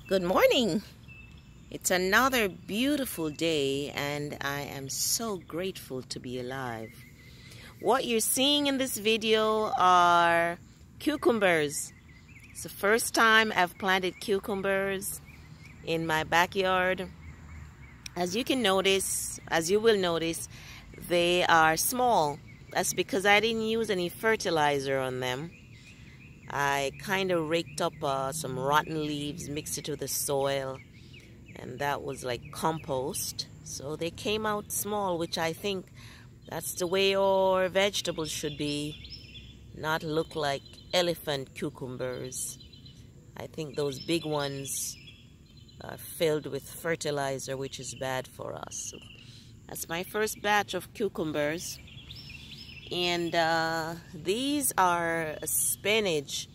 Good morning. It's another beautiful day and I am so grateful to be alive. What you're seeing in this video are cucumbers. It's the first time I've planted cucumbers in my backyard. As you will notice, they are small. That's because I didn't use any fertilizer on them. I kind of raked up some rotten leaves, mixed it with the soil, and that was like compost. So they came out small, which I think that's the way our vegetables should be, not look like elephant cucumbers. I think those big ones are filled with fertilizer, which is bad for us. So that's my first batch of cucumbers. And these are spinach.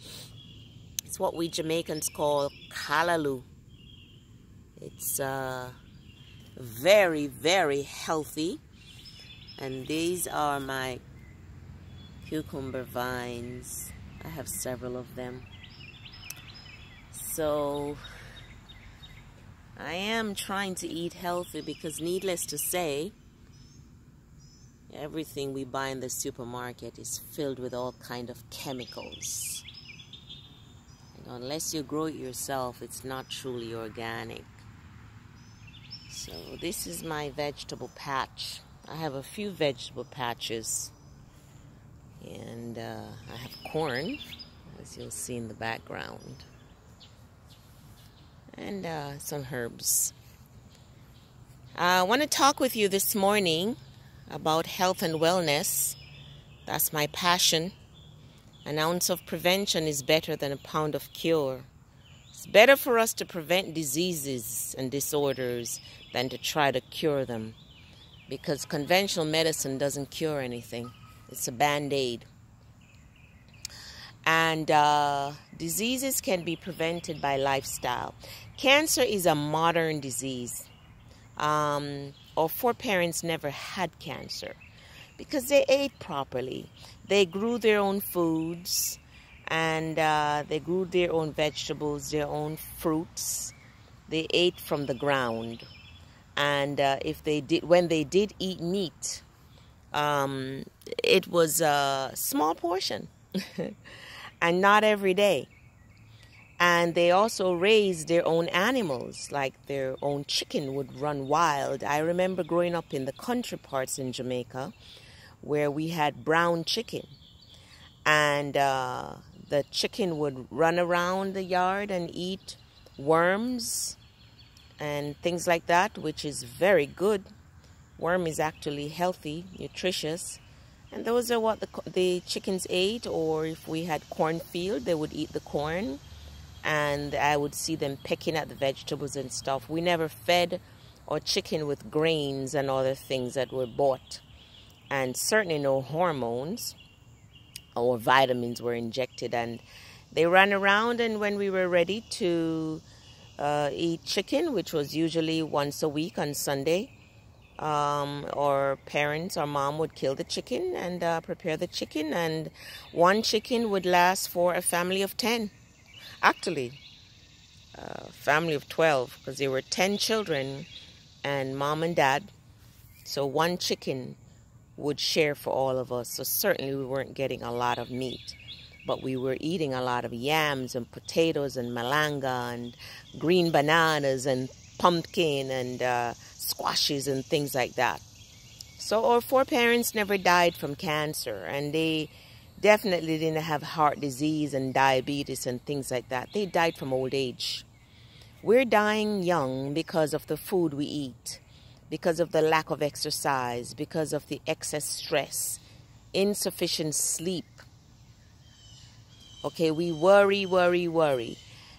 It's what we Jamaicans call callaloo. It's very, very healthy. And these are my cucumber vines. I have several of them. So I am trying to eat healthy because, needless to say, everything we buy in the supermarket is filled with all kind of chemicals. And unless you grow it yourself, it's not truly organic. So this is my vegetable patch. I have a few vegetable patches. And I have corn, as you'll see in the background. And some herbs. I want to talk with you this morning about health and wellness. That's my passion. An ounce of prevention is better than a pound of cure. It's better for us to prevent diseases and disorders than to try to cure them, because conventional medicine doesn't cure anything. It's a band-aid. And diseases can be prevented by lifestyle. Cancer is a modern disease. Our foreparents never had cancer because they ate properly. They grew their own foods, and they grew their own vegetables, their own fruits. They ate from the ground. And when they did eat meat, it was a small portion and not every day. And they also raised their own animals, like their own chicken would run wild. I remember growing up in the country parts in Jamaica where we had brown chicken. And the chicken would run around the yard and eat worms and things like that, which is very good. Worm is actually healthy, nutritious. And those are what the chickens ate. Or if we had cornfield, they would eat the corn. And I would see them pecking at the vegetables and stuff. We never fed our chicken with grains and other things that were bought. And certainly no hormones or vitamins were injected. And they ran around, and when we were ready to eat chicken, which was usually once a week on Sunday, our parents, our mom would kill the chicken and prepare the chicken. And one chicken would last for a family of 10. Actually, a family of 12, because there were 10 children and mom and dad. So one chicken would share for all of us. So certainly we weren't getting a lot of meat, but we were eating a lot of yams and potatoes and malanga and green bananas and pumpkin and squashes and things like that. So our foreparents never died from cancer, and they definitely didn't have heart disease and diabetes and things like that. They died from old age. We're dying young because of the food we eat, because of the lack of exercise, because of the excess stress, insufficient sleep. Okay, we worry.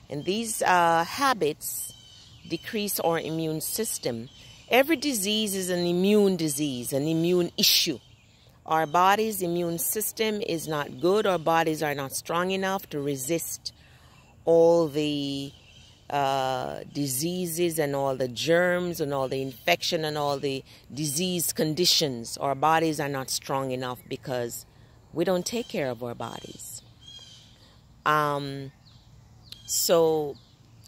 And these habits decrease our immune system. Every disease is an immune disease, an immune issue. Our body's immune system is not good. Our bodies are not strong enough to resist all the diseases and all the germs and all the infection and all the disease conditions. Our bodies are not strong enough because we don't take care of our bodies. So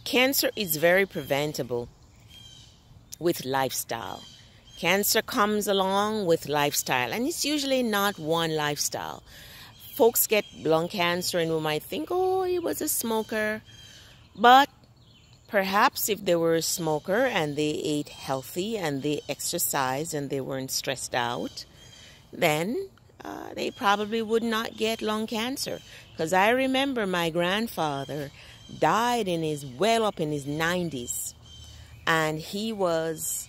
Cancer is very preventable with lifestyle. Cancer comes along with lifestyle, and it's usually not one lifestyle. Folks get lung cancer and we might think, oh, he was a smoker. But perhaps if they were a smoker and they ate healthy and they exercised and they weren't stressed out, then they probably would not get lung cancer. Because I remember my grandfather died well up in his 90s, and he was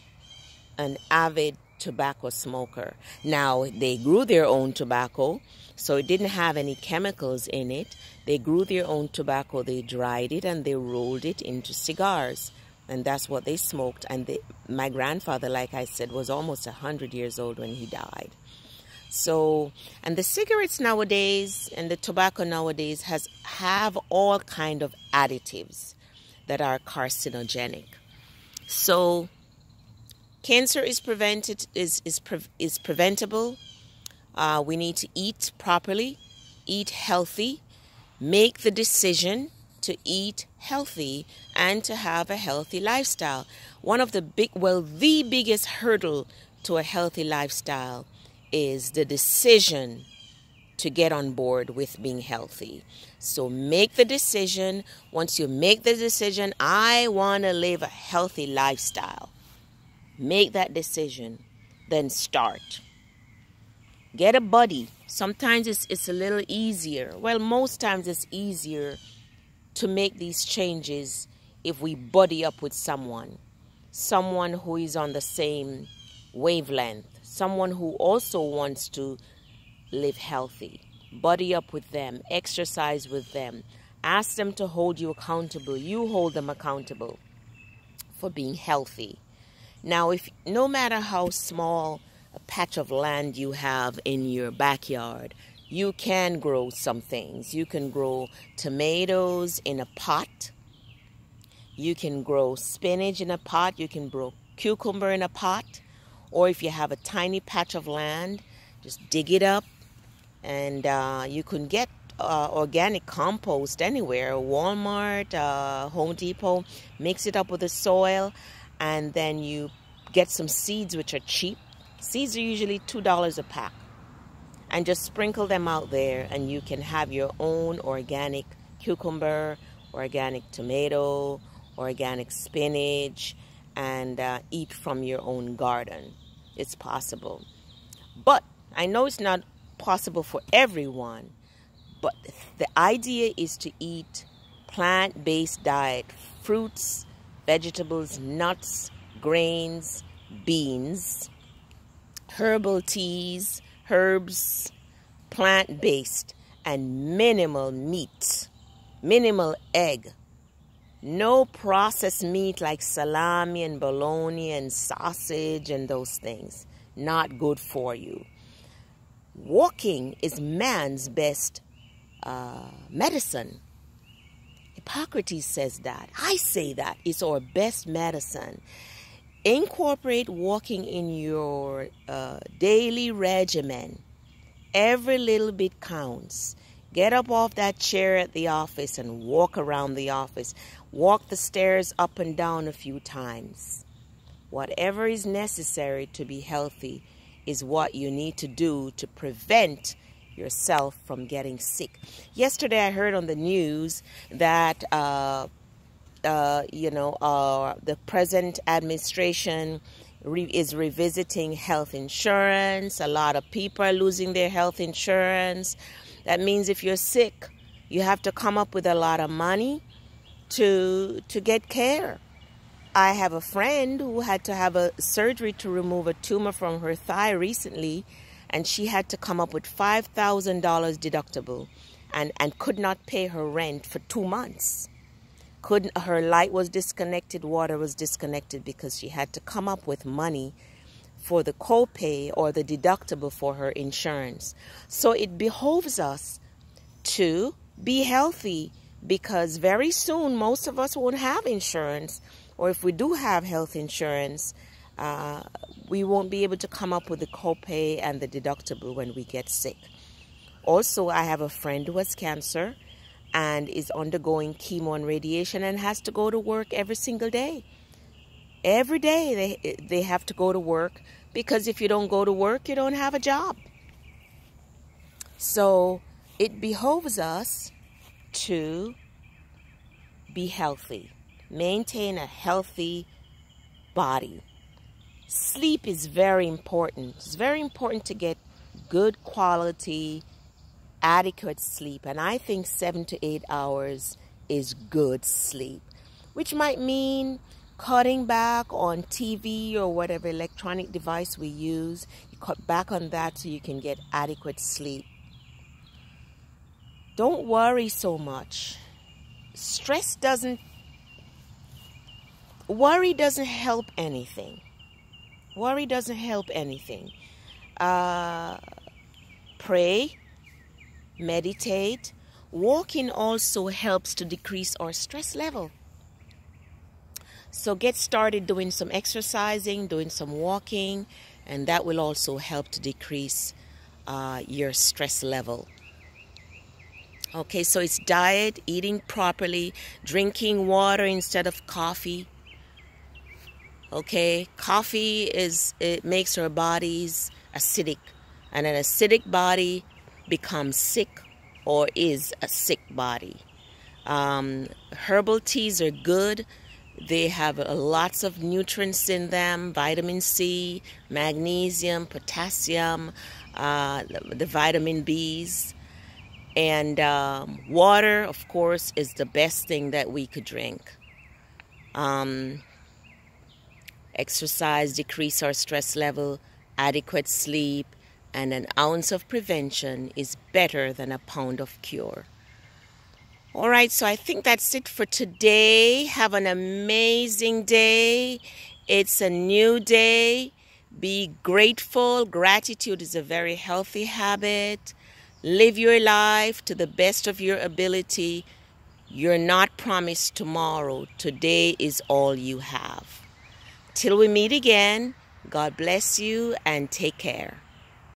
an avid tobacco smoker. Now, they grew their own tobacco, so it didn't have any chemicals in it. They grew their own tobacco, they dried it, and they rolled it into cigars. And that's what they smoked. And my grandfather, like I said, was almost 100 years old when he died. So, and the cigarettes nowadays and the tobacco nowadays have all kind of additives that are carcinogenic. So, cancer is preventable. We need to eat properly, eat healthy, make the decision to eat healthy and to have a healthy lifestyle. One of the biggest hurdle to a healthy lifestyle is the decision to get on board with being healthy. So make the decision. Once you make the decision, I want to live a healthy lifestyle. Make that decision, then start. Get a buddy. Sometimes it's a little easier. Well, most times it's easier to make these changes if we buddy up with someone who is on the same wavelength, someone who also wants to live healthy. Buddy up with them, exercise with them, ask them to hold you accountable. You hold them accountable for being healthy. Now, no matter how small a patch of land you have in your backyard, you can grow some things. You can grow tomatoes in a pot. You can grow spinach in a pot. You can grow cucumber in a pot. Or if you have a tiny patch of land, just dig it up. And you can get organic compost anywhere. Walmart, Home Depot. Mix it up with the soil. And then you get some seeds, which are cheap. Seeds are usually $2 a pack. And just sprinkle them out there, and you can have your own organic cucumber, organic tomato, organic spinach, and eat from your own garden. It's possible. But I know it's not possible for everyone, but the idea is to eat plant-based diet, fruits, vegetables, nuts, grains, beans, herbal teas, herbs, plant-based, and minimal meat, minimal egg. No processed meat like salami and bologna and sausage and those things. Not good for you. Walking is man's best medicine. Hippocrates says that. I say that. It's our best medicine. Incorporate walking in your daily regimen. Every little bit counts. Get up off that chair at the office and walk around the office. Walk the stairs up and down a few times. Whatever is necessary to be healthy is what you need to do to prevent yourself from getting sick. Yesterday I heard on the news that the present administration is revisiting health insurance. A lot of people are losing their health insurance. That means if you're sick, you have to come up with a lot of money to get care. I have a friend who had to have a surgery to remove a tumor from her thigh recently, and she had to come up with $5,000 deductible and could not pay her rent for 2 months. Her light was disconnected, water was disconnected, because she had to come up with money for the copay or the deductible for her insurance. So it behoves us to be healthy, because very soon most of us won't have insurance, or if we do have health insurance, we won't be able to come up with the copay and the deductible when we get sick. Also, I have a friend who has cancer, and is undergoing chemo and radiation and has to go to work every single day. Every day they have to go to work, because if you don't go to work, you don't have a job. So it behoves us to be healthy, maintain a healthy body. Sleep is very important. It's very important to get good quality, adequate sleep. And I think 7 to 8 hours is good sleep, which might mean cutting back on TV or whatever electronic device we use. You cut back on that so you can get adequate sleep. Don't worry so much. Worry doesn't help anything. Worry doesn't help anything. Pray, meditate. Walking also helps to decrease our stress level. So get started doing some exercising, doing some walking, and that will also help to decrease your stress level. Okay, so it's diet, eating properly, drinking water instead of coffee. Okay, coffee it makes our bodies acidic, and an acidic body becomes sick or is a sick body. Herbal teas are good. They have lots of nutrients in them, vitamin C, magnesium, potassium, the vitamin Bs. And water, of course, is the best thing that we could drink. Exercise, decrease our stress level, adequate sleep, and an ounce of prevention is better than a pound of cure. All right, so I think that's it for today. Have an amazing day. It's a new day. Be grateful. Gratitude is a very healthy habit. Live your life to the best of your ability. You're not promised tomorrow. Today is all you have. Till we meet again, God bless you and take care.